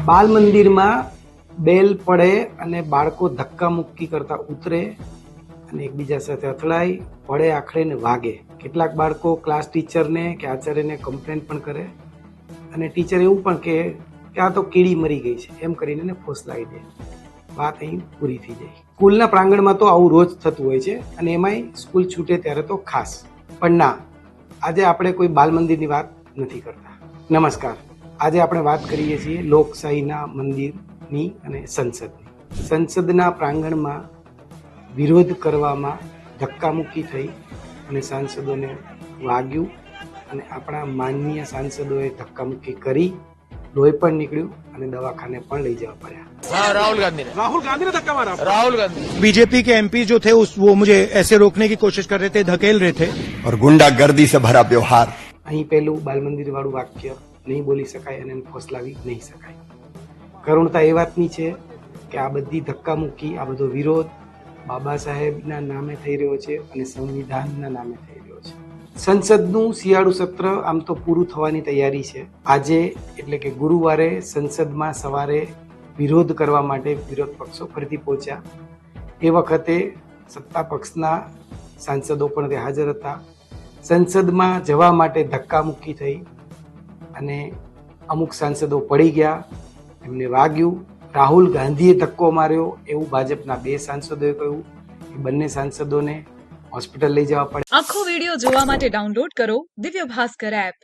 બાલ મંદિરમાં બેલ પડે અને બાળકો ધક્કા મુક્કી કરતા ઉતરે અને એકબીજા સાથે અથડાય, પડે આખડે ને વાગે. કેટલાક બાળકો ક્લાસ ટીચરને કે આચાર્યને કમ્પ્લેન પણ કરે અને ટીચર એવું પણ કહે કે આ તો કીડી મરી ગઈ છે એમ કરીને એને ફોસલાવી દે. વાત અહીં પૂરી થઈ જાય. સ્કૂલના પ્રાંગણમાં તો આવું રોજ થતું હોય છે અને એમાંય સ્કૂલ છૂટે ત્યારે તો ખાસ. પણ ના, આજે આપણે કોઈ બાલ મંદિરની વાત નથી કરતા. નમસ્કાર. આજે આપણે વાત કરીએ છીએ લોકશાહીના મંદિરની અને સંસદની. સંસદના પ્રાંગણમાં વિરોધ કરવામાં ધક્કામુક્કી થઈ અને સાંસદોને વાગ્યું અને આપણા માનનીય સાંસદોએ ધક્કામુક્કી કરી, લોહી પણ નીકળ્યું અને દવાખાને પણ લઈ જવા પડ્યા. राहुल गांधी ने धक्का मारा। राहुल गांधी बीजेपी के एमपी जो थे वो मुझे ऐसे रोकने की कोशिश कर रहे थे, धकेल रहे थे और गुंडागर्दी से भरा व्यवहार। અહીં પહેલું બાલ મંદિર વાળું વાક્ય નહીં બોલી શકાય અને એને ફોસલાવી નહીં શકાય. કરુણતા એ વાતની છે કે આ બધી ધક્કામુક્કી, આ બધો વિરોધ બાબા સાહેબના નામે થઈ રહ્યો છે અને સંવિધાનના નામે થઈ રહ્યો છે. સંસદનું શિયાળુ સત્ર આમ તો પૂરું થવાની તૈયારી છે. આજે એટલે કે ગુરુવારે સંસદમાં સવારે વિરોધ કરવા માટે વિરોધ પક્ષો ફરીથી પહોંચ્યા. એ વખતે સત્તા પક્ષના સાંસદો પણ તે હાજર હતા. સંસદમાં જવા માટે ધક્કામુક્કી થઈ અને અમુક સાંસદો પડી ગયા, એમને વાગ્યું. રાહુલ ગાંધીએ ધક્કો માર્યો એવું ભાજપના 2 સાંસદોએ કહ્યું. એ બંને સાંસદોને હોસ્પિટલ લઈ જવા પડે. આખો વિડીયો જોવા માટે ડાઉનલોડ કરો દિવ્ય ભાસ્કર એપ.